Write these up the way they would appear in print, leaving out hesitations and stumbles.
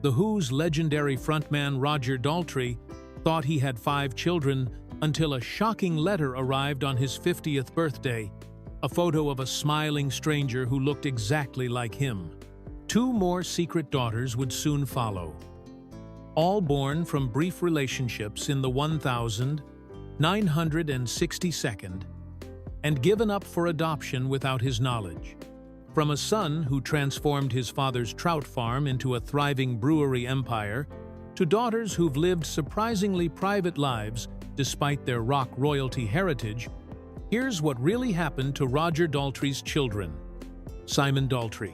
The Who's legendary frontman Roger Daltrey thought he had 5 children until a shocking letter arrived on his 50th birthday, a photo of a smiling stranger who looked exactly like him. 2 more secret daughters would soon follow, all born from brief relationships in the 1962nd, and given up for adoption without his knowledge. From a son who transformed his father's trout farm into a thriving brewery empire, to daughters who've lived surprisingly private lives despite their rock royalty heritage, here's what really happened to Roger Daltrey's children. Simon Daltry.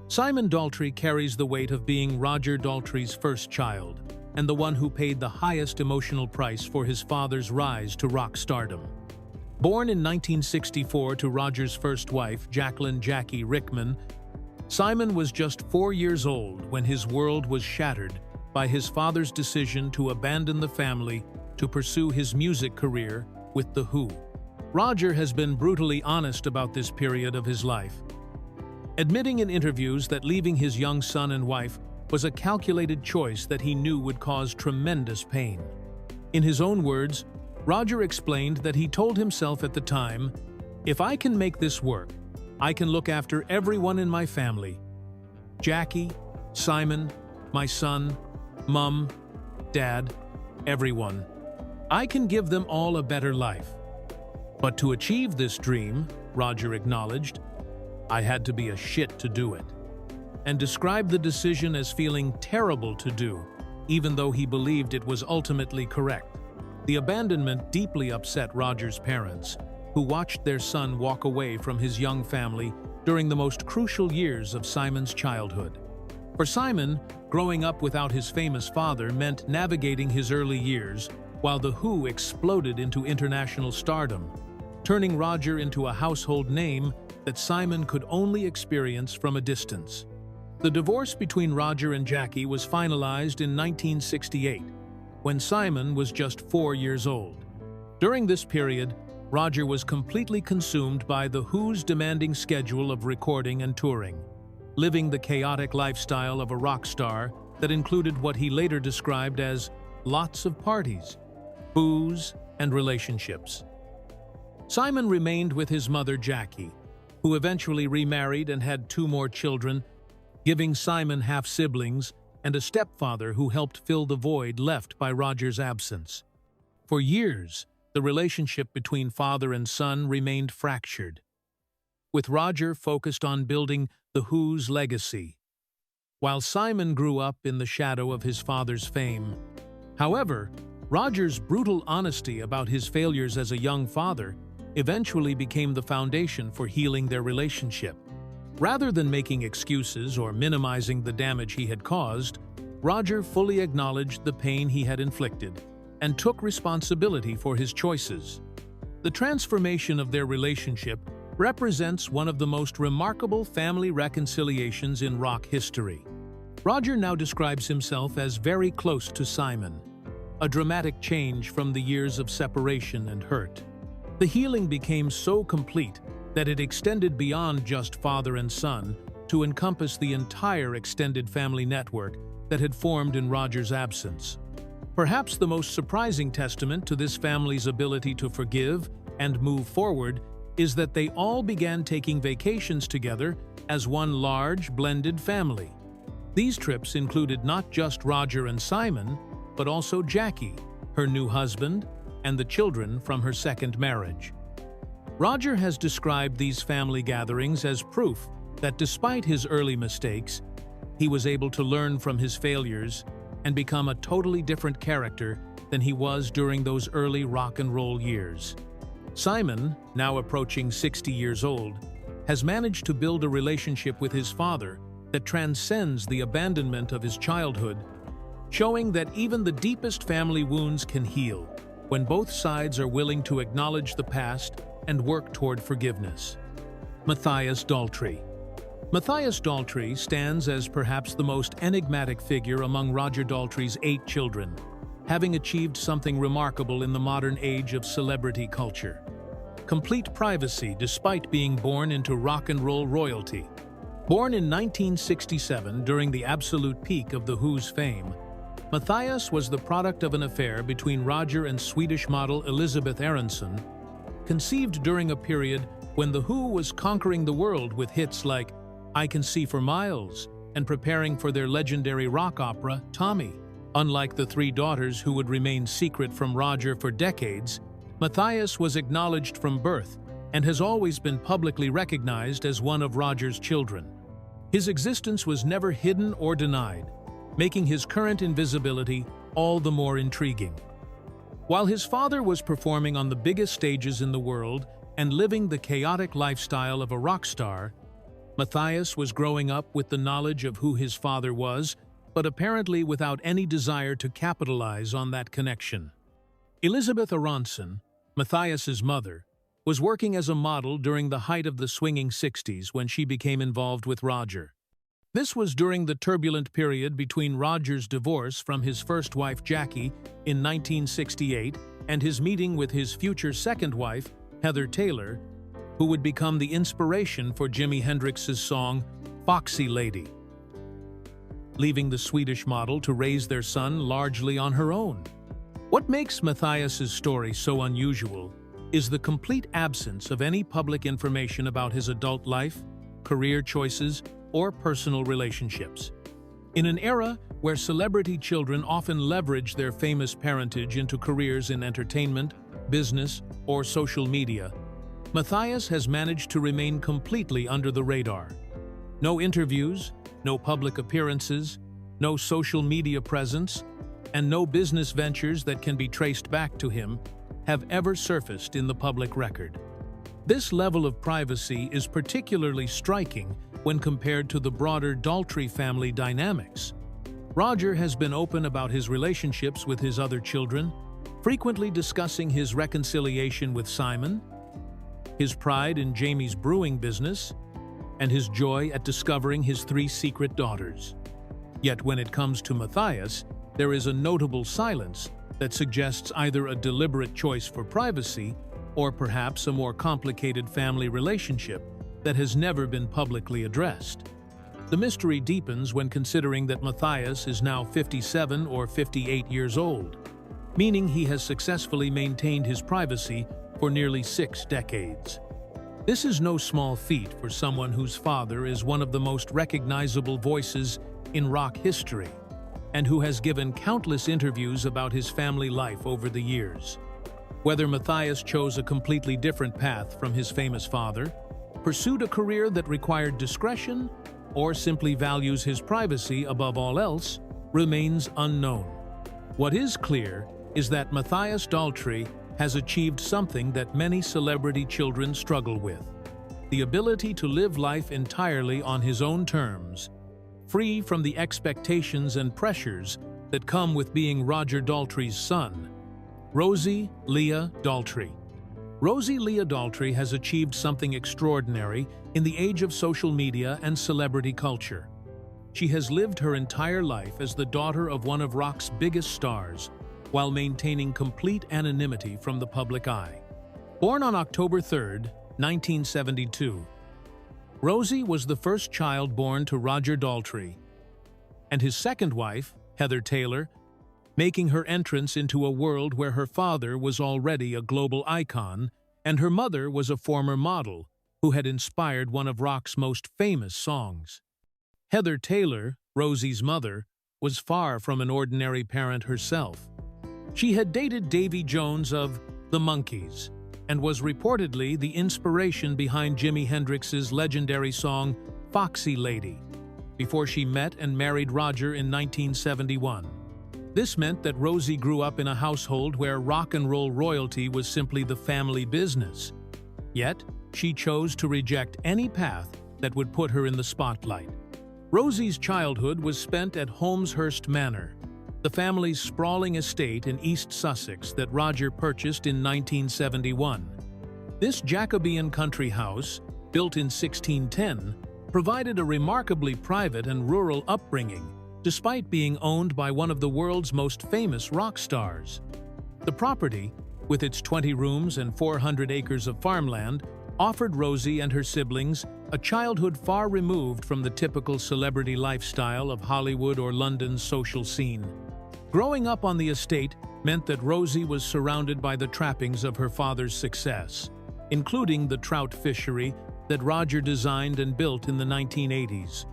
Simon Daltry carries the weight of being Roger Daltrey's first child, and the one who paid the highest emotional price for his father's rise to rock stardom. Born in 1964 to Roger's first wife, Jacqueline "Jackie" Rickman, Simon was just 4 years old when his world was shattered by his father's decision to abandon the family to pursue his music career with The Who. Roger has been brutally honest about this period of his life, admitting in interviews that leaving his young son and wife was a calculated choice that he knew would cause tremendous pain. In his own words, Roger explained that he told himself at the time, "If I can make this work, I can look after everyone in my family. Jackie, Simon, my son, Mum, Dad, everyone. I can give them all a better life. But to achieve this dream," Roger acknowledged, "I had to be a shit to do it," and described the decision as feeling terrible to do, even though he believed it was ultimately correct. The abandonment deeply upset Roger's parents, who watched their son walk away from his young family during the most crucial years of Simon's childhood. For Simon, growing up without his famous father meant navigating his early years while The Who exploded into international stardom, turning Roger into a household name that Simon could only experience from a distance. The divorce between Roger and Jackie was finalized in 1968, when Simon was just 4 years old. During this period, Roger was completely consumed by The Who's demanding schedule of recording and touring, living the chaotic lifestyle of a rock star that included what he later described as lots of parties, booze, and relationships. Simon remained with his mother Jackie, who eventually remarried and had 2 more children, giving Simon half-siblings and a stepfather who helped fill the void left by Roger's absence. For years, the relationship between father and son remained fractured, with Roger focused on building The Who's legacy, while Simon grew up in the shadow of his father's fame. However, Roger's brutal honesty about his failures as a young father eventually became the foundation for healing their relationship. Rather than making excuses or minimizing the damage he had caused, Roger fully acknowledged the pain he had inflicted and took responsibility for his choices. The transformation of their relationship represents one of the most remarkable family reconciliations in rock history. Roger now describes himself as very close to Simon, a dramatic change from the years of separation and hurt. The healing became so complete that it extended beyond just father and son to encompass the entire extended family network that had formed in Roger's absence. Perhaps the most surprising testament to this family's ability to forgive and move forward is that they all began taking vacations together as one large, blended family. These trips included not just Roger and Simon, but also Jackie, her new husband, and the children from her second marriage. Roger has described these family gatherings as proof that despite his early mistakes, he was able to learn from his failures and become a totally different character than he was during those early rock and roll years. Simon, now approaching 60 years old, has managed to build a relationship with his father that transcends the abandonment of his childhood, showing that even the deepest family wounds can heal when both sides are willing to acknowledge the past and work toward forgiveness. Matias Daltry. Matias Daltry stands as perhaps the most enigmatic figure among Roger Daltrey's 8 children, having achieved something remarkable in the modern age of celebrity culture: complete privacy despite being born into rock and roll royalty. Born in 1967 during the absolute peak of The Who's fame, Matias was the product of an affair between Roger and Swedish model Elizabeth Aronson, conceived during a period when The Who was conquering the world with hits like I Can See for Miles and preparing for their legendary rock opera, Tommy. Unlike the three daughters who would remain secret from Roger for decades, Matias was acknowledged from birth and has always been publicly recognized as one of Roger's children. His existence was never hidden or denied, making his current invisibility all the more intriguing. While his father was performing on the biggest stages in the world and living the chaotic lifestyle of a rock star, Matias was growing up with the knowledge of who his father was, but apparently without any desire to capitalize on that connection. Elizabeth Aronson, Matias's mother, was working as a model during the height of the swinging 60s when she became involved with Roger. This was during the turbulent period between Roger's divorce from his first wife Jackie in 1968 and his meeting with his future second wife, Heather Taylor, who would become the inspiration for Jimi Hendrix's song Foxy Lady, leaving the Swedish model to raise their son largely on her own. What makes Matias's story so unusual is the complete absence of any public information about his adult life, career choices, or personal relationships. In an era where celebrity children often leverage their famous parentage into careers in entertainment, business, or social media, Matias has managed to remain completely under the radar. No interviews, no public appearances, no social media presence, and no business ventures that can be traced back to him have ever surfaced in the public record. This level of privacy is particularly striking when compared to the broader Daltry family dynamics. Roger has been open about his relationships with his other children, frequently discussing his reconciliation with Simon, his pride in Jamie's brewing business, and his joy at discovering his three secret daughters. Yet when it comes to Matias, there is a notable silence that suggests either a deliberate choice for privacy or perhaps a more complicated family relationship that has never been publicly addressed. The mystery deepens when considering that Matias is now 57 or 58 years old, meaning he has successfully maintained his privacy for nearly 6 decades. This is no small feat for someone whose father is one of the most recognizable voices in rock history, and who has given countless interviews about his family life over the years. Whether Matias chose a completely different path from his famous father, pursued a career that required discretion, or simply values his privacy above all else, remains unknown. What is clear is that Matias Daltry has achieved something that many celebrity children struggle with: the ability to live life entirely on his own terms, free from the expectations and pressures that come with being Roger Daltrey's son. Rosie Leah Daltry. Rosie Leah Daltry has achieved something extraordinary in the age of social media and celebrity culture. She has lived her entire life as the daughter of one of rock's biggest stars, while maintaining complete anonymity from the public eye. Born on October 3, 1972, Rosie was the first child born to Roger Daltrey, and his second wife, Heather Taylor, making her entrance into a world where her father was already a global icon and her mother was a former model who had inspired one of rock's most famous songs. Heather Taylor, Rosie's mother, was far from an ordinary parent herself. She had dated Davy Jones of The Monkees and was reportedly the inspiration behind Jimi Hendrix's legendary song Foxy Lady, before she met and married Roger in 1971. This meant that Rosie grew up in a household where rock and roll royalty was simply the family business. Yet, she chose to reject any path that would put her in the spotlight. Rosie's childhood was spent at Holmeshurst Manor, the family's sprawling estate in East Sussex that Roger purchased in 1971. This Jacobean country house, built in 1610, provided a remarkably private and rural upbringing, despite being owned by one of the world's most famous rock stars. The property, with its 20 rooms and 400 acres of farmland, offered Rosie and her siblings a childhood far removed from the typical celebrity lifestyle of Hollywood or London's social scene. Growing up on the estate meant that Rosie was surrounded by the trappings of her father's success, including the trout fishery that Roger designed and built in the 1980s,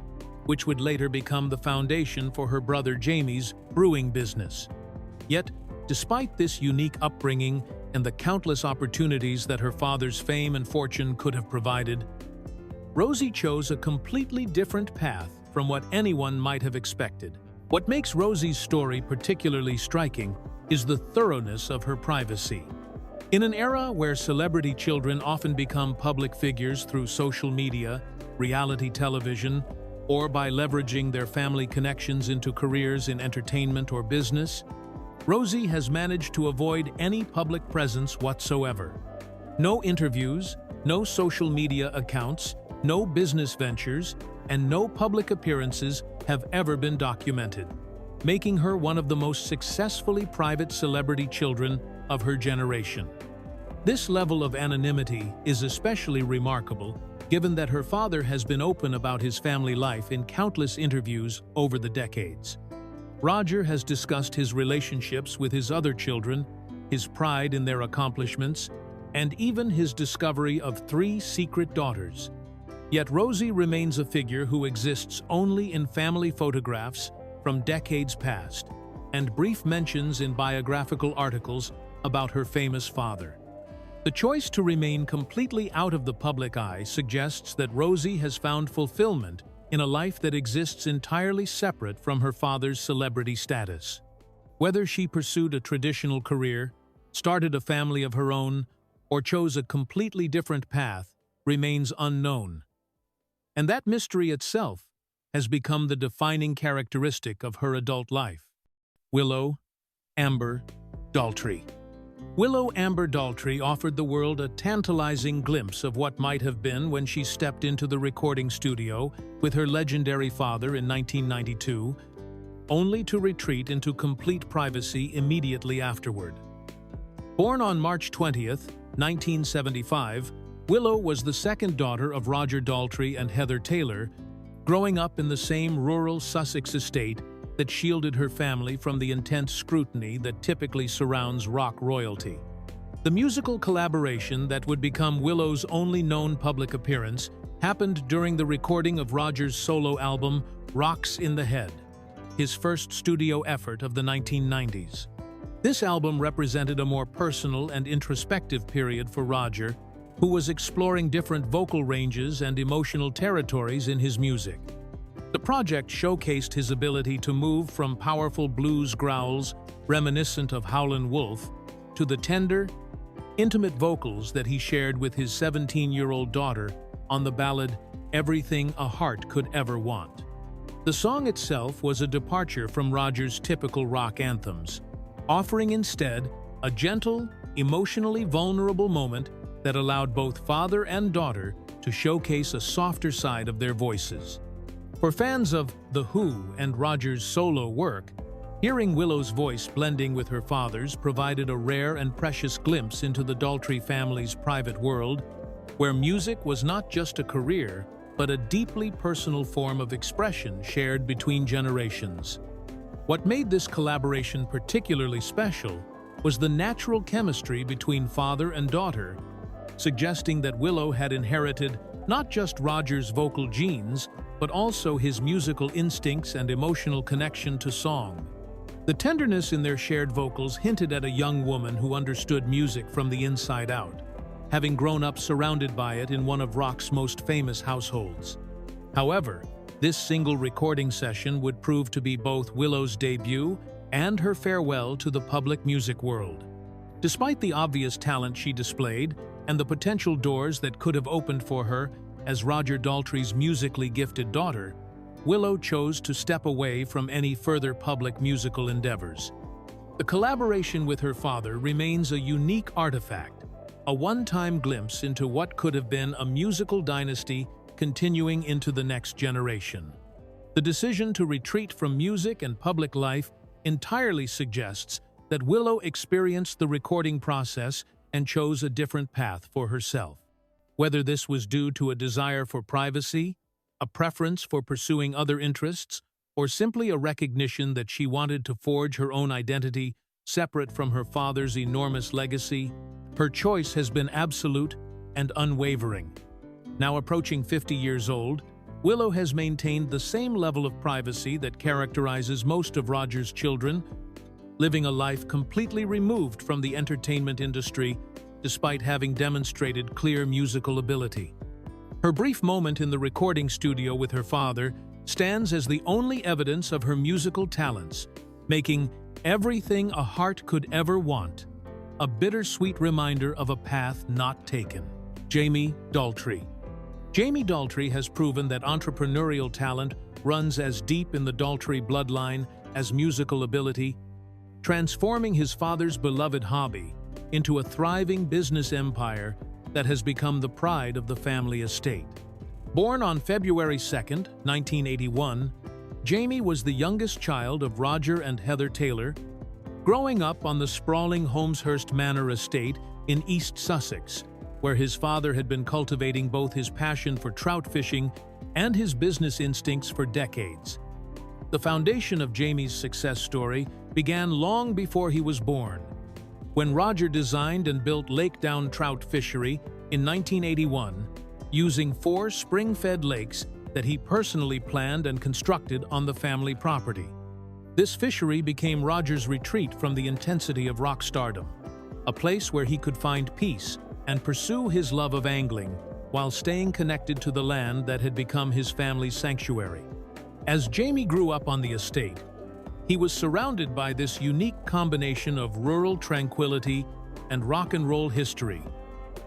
which would later become the foundation for her brother Jaime's brewing business. Yet, despite this unique upbringing and the countless opportunities that her father's fame and fortune could have provided, Rosie chose a completely different path from what anyone might have expected. What makes Rosie's story particularly striking is the thoroughness of her privacy. In an era where celebrity children often become public figures through social media, reality television, or by leveraging their family connections into careers in entertainment or business, Rosie has managed to avoid any public presence whatsoever. No interviews, no social media accounts, no business ventures, and no public appearances have ever been documented, making her one of the most successfully private celebrity children of her generation. This level of anonymity is especially remarkable, given that her father has been open about his family life in countless interviews over the decades. Roger has discussed his relationships with his other children, his pride in their accomplishments, and even his discovery of 3 secret daughters. Yet Rosie remains a figure who exists only in family photographs from decades past and brief mentions in biographical articles about her famous father. The choice to remain completely out of the public eye suggests that Rosie has found fulfillment in a life that exists entirely separate from her father's celebrity status. Whether she pursued a traditional career, started a family of her own, or chose a completely different path remains unknown. And that mystery itself has become the defining characteristic of her adult life. Willow Amber Daltry. Willow Amber Daltry offered the world a tantalizing glimpse of what might have been when she stepped into the recording studio with her legendary father in 1992, only to retreat into complete privacy immediately afterward. Born on March 20th, 1975, Willow was the second daughter of Roger Daltrey and Heather Taylor, growing up in the same rural Sussex estate that shielded her family from the intense scrutiny that typically surrounds rock royalty. The musical collaboration that would become Willow's only known public appearance happened during the recording of Roger's solo album, Rocks in the Head, his first studio effort of the 1990s. This album represented a more personal and introspective period for Roger, who was exploring different vocal ranges and emotional territories in his music. The project showcased his ability to move from powerful blues growls reminiscent of Howlin' Wolf to the tender, intimate vocals that he shared with his 17-year-old daughter on the ballad Everything a Heart Could Ever Want. The song itself was a departure from Roger's typical rock anthems, offering instead a gentle, emotionally vulnerable moment that allowed both father and daughter to showcase a softer side of their voices. For fans of The Who and Roger's solo work, hearing Willow's voice blending with her father's provided a rare and precious glimpse into the Daltry family's private world, where music was not just a career, but a deeply personal form of expression shared between generations. What made this collaboration particularly special was the natural chemistry between father and daughter, suggesting that Willow had inherited not just Roger's vocal genes, but also his musical instincts and emotional connection to song. The tenderness in their shared vocals hinted at a young woman who understood music from the inside out, having grown up surrounded by it in one of rock's most famous households. However, this single recording session would prove to be both Willow's debut and her farewell to the public music world. Despite the obvious talent she displayed and the potential doors that could have opened for her as Roger Daltrey's musically gifted daughter, Willow chose to step away from any further public musical endeavors. The collaboration with her father remains a unique artifact, a one-time glimpse into what could have been a musical dynasty continuing into the next generation. The decision to retreat from music and public life entirely suggests that Willow experienced the recording process and chose a different path for herself. Whether this was due to a desire for privacy, a preference for pursuing other interests, or simply a recognition that she wanted to forge her own identity separate from her father's enormous legacy, her choice has been absolute and unwavering. Now approaching 50 years old, Willow has maintained the same level of privacy that characterizes most of Roger's children, living a life completely removed from the entertainment industry despite having demonstrated clear musical ability. Her brief moment in the recording studio with her father stands as the only evidence of her musical talents, making Everything a Heart Could Ever Want a bittersweet reminder of a path not taken. Jaime Daltry. Jaime Daltry has proven that entrepreneurial talent runs as deep in the Daltry bloodline as musical ability, transforming his father's beloved hobby into a thriving business empire that has become the pride of the family estate. Born on February 2, 1981, Jaime was the youngest child of Roger and Heather Taylor, growing up on the sprawling Holmeshurst Manor estate in East Sussex, where his father had been cultivating both his passion for trout fishing and his business instincts for decades. The foundation of Jaime's success story began long before he was born, when Roger designed and built Lakedown Trout Fishery in 1981, using 4 spring-fed lakes that he personally planned and constructed on the family property. This fishery became Roger's retreat from the intensity of rock stardom, a place where he could find peace and pursue his love of angling while staying connected to the land that had become his family's sanctuary. As Jaime grew up on the estate, he was surrounded by this unique combination of rural tranquility and rock and roll history,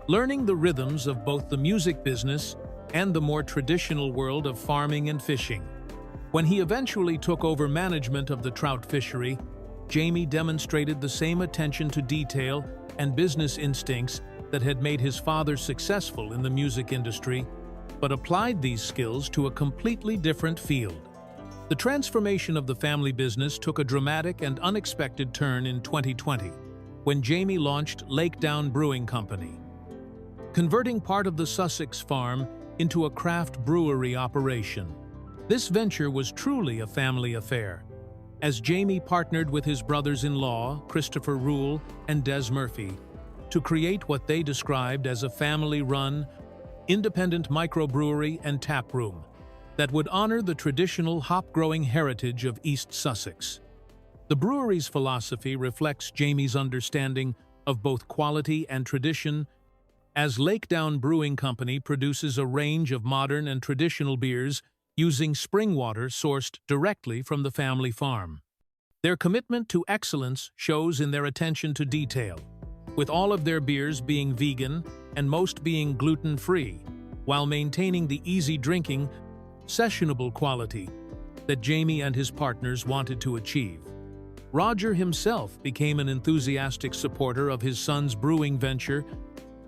learning the rhythms of both the music business and the more traditional world of farming and fishing. When he eventually took over management of the trout fishery, Jaime demonstrated the same attention to detail and business instincts that had made his father successful in the music industry, but applied these skills to a completely different field. The transformation of the family business took a dramatic and unexpected turn in 2020, when Jaime launched Lakedown Brewing Company, converting part of the Sussex farm into a craft brewery operation. This venture was truly a family affair, as Jaime partnered with his brothers-in-law, Christopher Rule and Des Murphy, to create what they described as a family-run, independent microbrewery and tap room that would honor the traditional hop-growing heritage of East Sussex. The brewery's philosophy reflects Jaime's understanding of both quality and tradition, as Lakedown Brewing Company produces a range of modern and traditional beers using spring water sourced directly from the family farm. Their commitment to excellence shows in their attention to detail, with all of their beers being vegan and most being gluten-free, while maintaining the easy drinking, sessionable quality that Jaime and his partners wanted to achieve. Roger himself became an enthusiastic supporter of his son's brewing venture,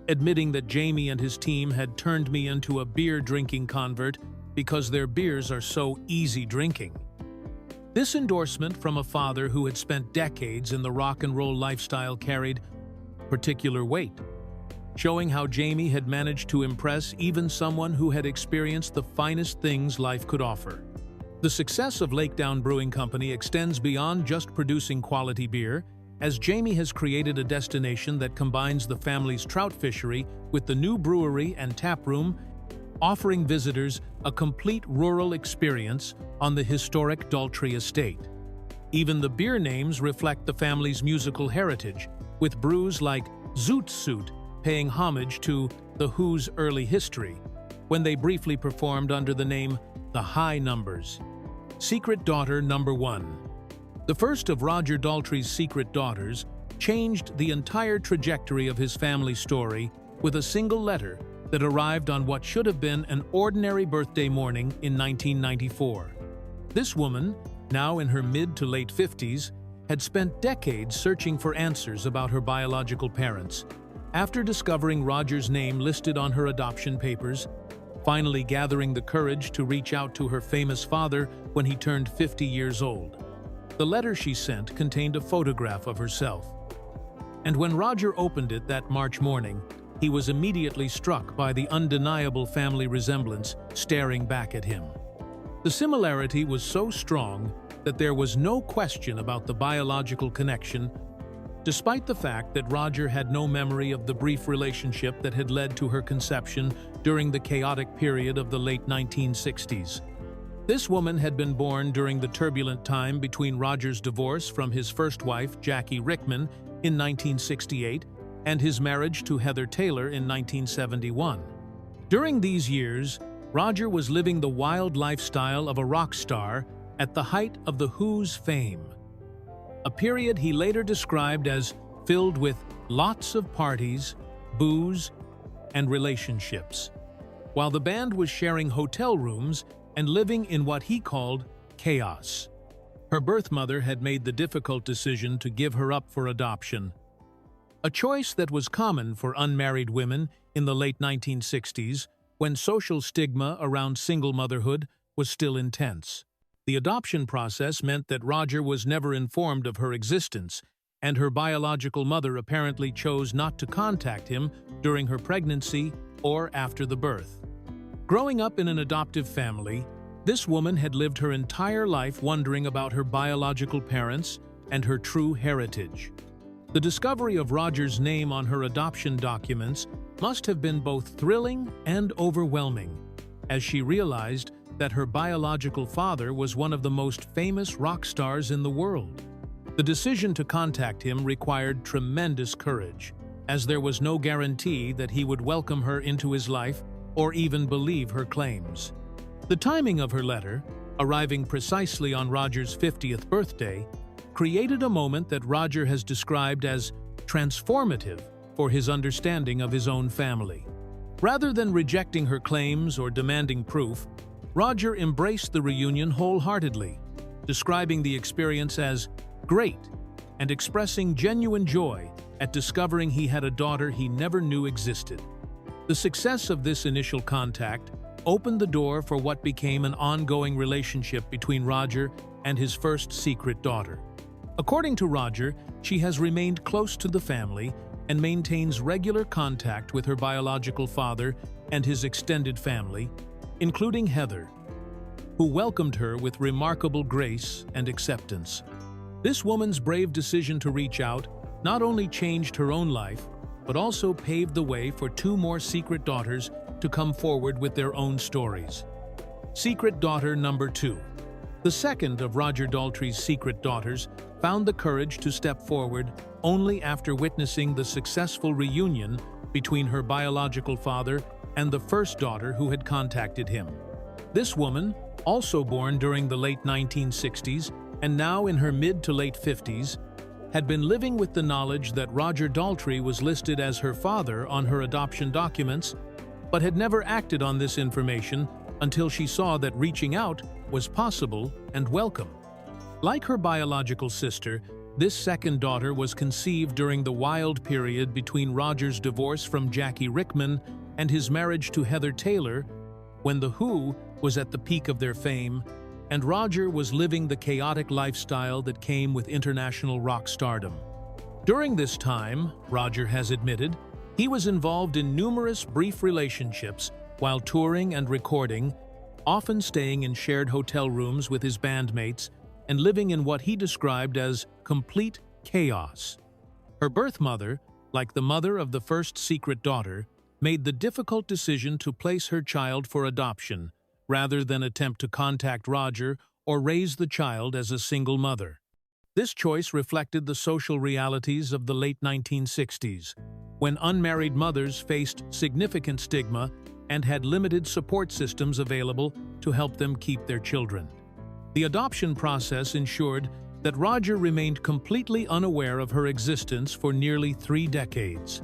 admitting that Jaime and his team had turned me into a beer-drinking convert because their beers are so easy drinking. This endorsement from a father who had spent decades in the rock and roll lifestyle carried particular weight, showing how Jaime had managed to impress even someone who had experienced the finest things life could offer. The success of Lakedown Brewing Company extends beyond just producing quality beer, as Jaime has created a destination that combines the family's trout fishery with the new brewery and tap room, offering visitors a complete rural experience on the historic Daltry estate. Even the beer names reflect the family's musical heritage, with brews like Zoot Suit paying homage to The Who's early history, when they briefly performed under the name The High Numbers. Secret Daughter Number 1. The first of Roger Daltrey's secret daughters changed the entire trajectory of his family story with a single letter that arrived on what should have been an ordinary birthday morning in 1994. This woman, now in her mid to late 50s, had spent decades searching for answers about her biological parents. After discovering Roger's name listed on her adoption papers, finally gathering the courage to reach out to her famous father when he turned 50 years old. The letter she sent contained a photograph of herself. And when Roger opened it that March morning, he was immediately struck by the undeniable family resemblance staring back at him. The similarity was so strong that there was no question about the biological connection, despite the fact that Roger had no memory of the brief relationship that had led to her conception during the chaotic period of the late 1960s. This woman had been born during the turbulent time between Roger's divorce from his first wife, Jackie Rickman, in 1968, and his marriage to Heather Taylor in 1971. During these years, Roger was living the wild lifestyle of a rock star at the height of The Who's fame, a period he later described as filled with lots of parties, booze, and relationships, while the band was sharing hotel rooms and living in what he called chaos. Her birth mother had made the difficult decision to give her up for adoption, a choice that was common for unmarried women in the late 1960s, when social stigma around single motherhood was still intense. The adoption process meant that Roger was never informed of her existence, and her biological mother apparently chose not to contact him during her pregnancy or after the birth. Growing up in an adoptive family, this woman had lived her entire life wondering about her biological parents and her true heritage. The discovery of Roger's name on her adoption documents must have been both thrilling and overwhelming, as she realized that her biological father was one of the most famous rock stars in the world. The decision to contact him required tremendous courage, as there was no guarantee that he would welcome her into his life or even believe her claims. The timing of her letter, arriving precisely on Roger's 50th birthday, created a moment that Roger has described as transformative for his understanding of his own family. Rather than rejecting her claims or demanding proof, Roger embraced the reunion wholeheartedly, describing the experience as great and expressing genuine joy at discovering he had a daughter he never knew existed. The success of this initial contact opened the door for what became an ongoing relationship between Roger and his first secret daughter. According to Roger, she has remained close to the family and maintains regular contact with her biological father and his extended family, including Heather, who welcomed her with remarkable grace and acceptance. This woman's brave decision to reach out not only changed her own life, but also paved the way for two more secret daughters to come forward with their own stories. Secret daughter number 2. The second of Roger Daltrey's secret daughters found the courage to step forward only after witnessing the successful reunion between her biological father and the first daughter who had contacted him. This woman, also born during the late 1960s and now in her mid to late 50s, had been living with the knowledge that Roger Daltry was listed as her father on her adoption documents, but had never acted on this information until she saw that reaching out was possible and welcome. Like her biological sister, this second daughter was conceived during the wild period between Roger's divorce from Jackie Rickman and his marriage to Heather Taylor, when The Who was at the peak of their fame, and Roger was living the chaotic lifestyle that came with international rock stardom. During this time, Roger has admitted, he was involved in numerous brief relationships while touring and recording, often staying in shared hotel rooms with his bandmates and living in what he described as complete chaos. Her birth mother, like the mother of the first secret daughter, made the difficult decision to place her child for adoption, rather than attempt to contact Roger or raise the child as a single mother. This choice reflected the social realities of the late 1960s, when unmarried mothers faced significant stigma and had limited support systems available to help them keep their children. The adoption process ensured that Roger remained completely unaware of her existence for nearly 3 decades.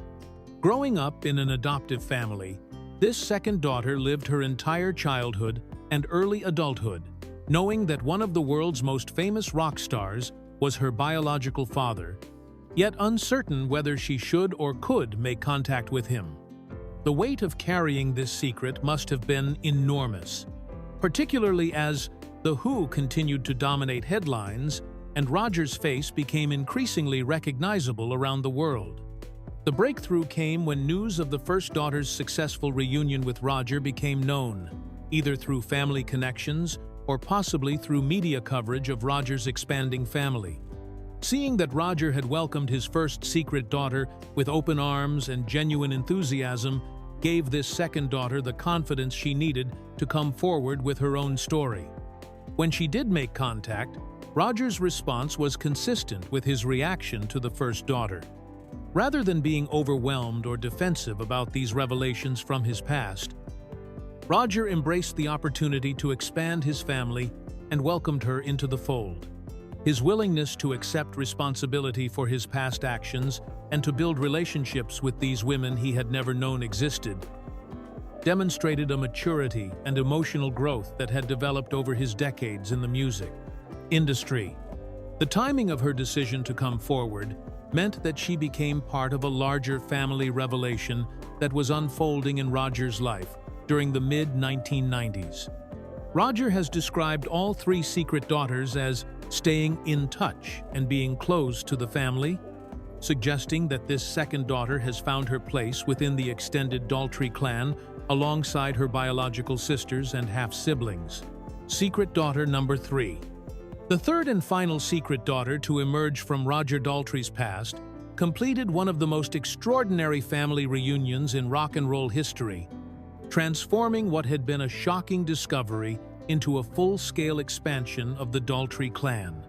Growing up in an adoptive family, this second daughter lived her entire childhood and early adulthood, knowing that one of the world's most famous rock stars was her biological father, yet uncertain whether she should or could make contact with him. The weight of carrying this secret must have been enormous, particularly as The Who continued to dominate headlines and Roger's face became increasingly recognizable around the world. The breakthrough came when news of the first daughter's successful reunion with Roger became known, either through family connections or possibly through media coverage of Roger's expanding family. Seeing that Roger had welcomed his first secret daughter with open arms and genuine enthusiasm gave this second daughter the confidence she needed to come forward with her own story. When she did make contact, Roger's response was consistent with his reaction to the first daughter. Rather than being overwhelmed or defensive about these revelations from his past, Roger embraced the opportunity to expand his family and welcomed her into the fold. His willingness to accept responsibility for his past actions and to build relationships with these women he had never known existed demonstrated a maturity and emotional growth that had developed over his decades in the music industry. The timing of her decision to come forward meant that she became part of a larger family revelation that was unfolding in Roger's life during the mid-1990s. Roger has described all three secret daughters as staying in touch and being close to the family, suggesting that this second daughter has found her place within the extended Daltry clan alongside her biological sisters and half-siblings. Secret daughter number 3. The third and final secret daughter to emerge from Roger Daltry's past completed one of the most extraordinary family reunions in rock and roll history, transforming what had been a shocking discovery into a full-scale expansion of the Daltry clan.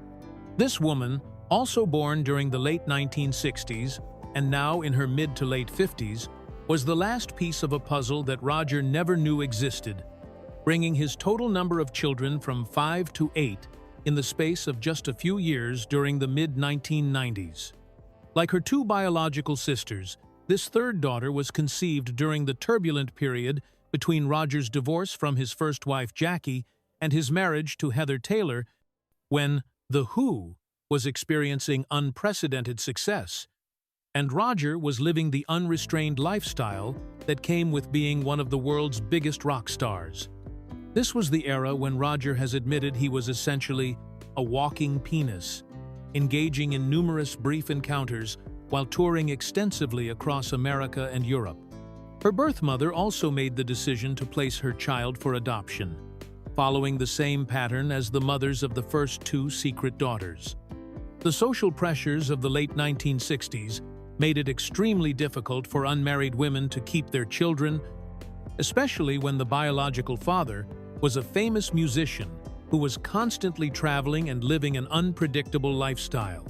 This woman, also born during the late 1960s and now in her mid to late 50s, was the last piece of a puzzle that Roger never knew existed, bringing his total number of children from 5 to 8 in the space of just a few years during the mid-1990s. Like her two biological sisters, this third daughter was conceived during the turbulent period between Roger's divorce from his first wife Jackie and his marriage to Heather Taylor, when The Who was experiencing unprecedented success, and Roger was living the unrestrained lifestyle that came with being one of the world's biggest rock stars. This was the era when Roger has admitted he was essentially a walking penis, engaging in numerous brief encounters while touring extensively across America and Europe. Her birth mother also made the decision to place her child for adoption, following the same pattern as the mothers of the first two secret daughters. The social pressures of the late 1960s made it extremely difficult for unmarried women to keep their children, especially when the biological father was a famous musician who was constantly traveling and living an unpredictable lifestyle.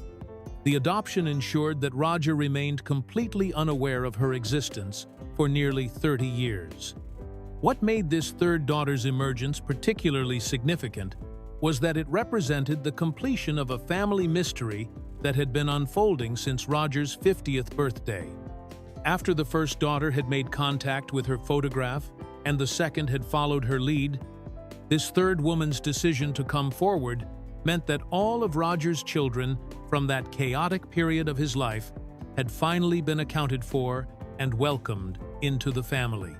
The adoption ensured that Roger remained completely unaware of her existence for nearly 30 years. What made this third daughter's emergence particularly significant was that it represented the completion of a family mystery that had been unfolding since Roger's 50th birthday. After the first daughter had made contact with her photograph and the second had followed her lead, this third woman's decision to come forward meant that all of Roger's children from that chaotic period of his life had finally been accounted for and welcomed into the family.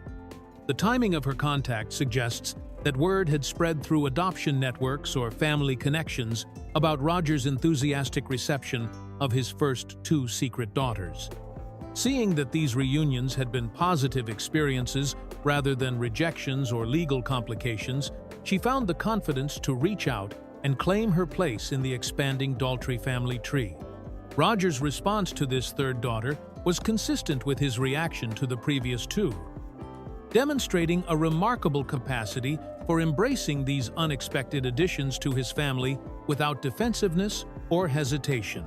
The timing of her contact suggests that word had spread through adoption networks or family connections about Roger's enthusiastic reception of his first two secret daughters. Seeing that these reunions had been positive experiences rather than rejections or legal complications, she found the confidence to reach out and claim her place in the expanding Daltry family tree. Roger's response to this third daughter was consistent with his reaction to the previous two, demonstrating a remarkable capacity for embracing these unexpected additions to his family without defensiveness or hesitation.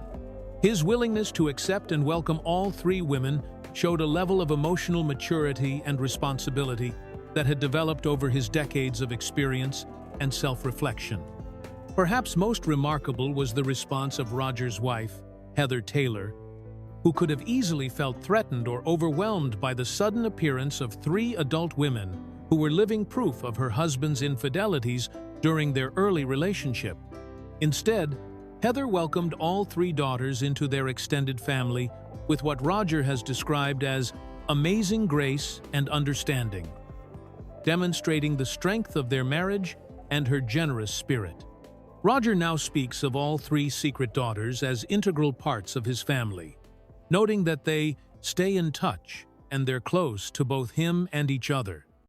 His willingness to accept and welcome all three women showed a level of emotional maturity and responsibility that had developed over his decades of experience and self-reflection. Perhaps most remarkable was the response of Roger's wife, Heather Taylor, who could have easily felt threatened or overwhelmed by the sudden appearance of three adult women who were living proof of her husband's infidelities during their early relationship. Instead, Heather welcomed all three daughters into their extended family with what Roger has described as amazing grace and understanding, demonstrating the strength of their marriage and her generous spirit. Roger now speaks of all three secret daughters as integral parts of his family, noting that they stay in touch, and they're close to both him and each other.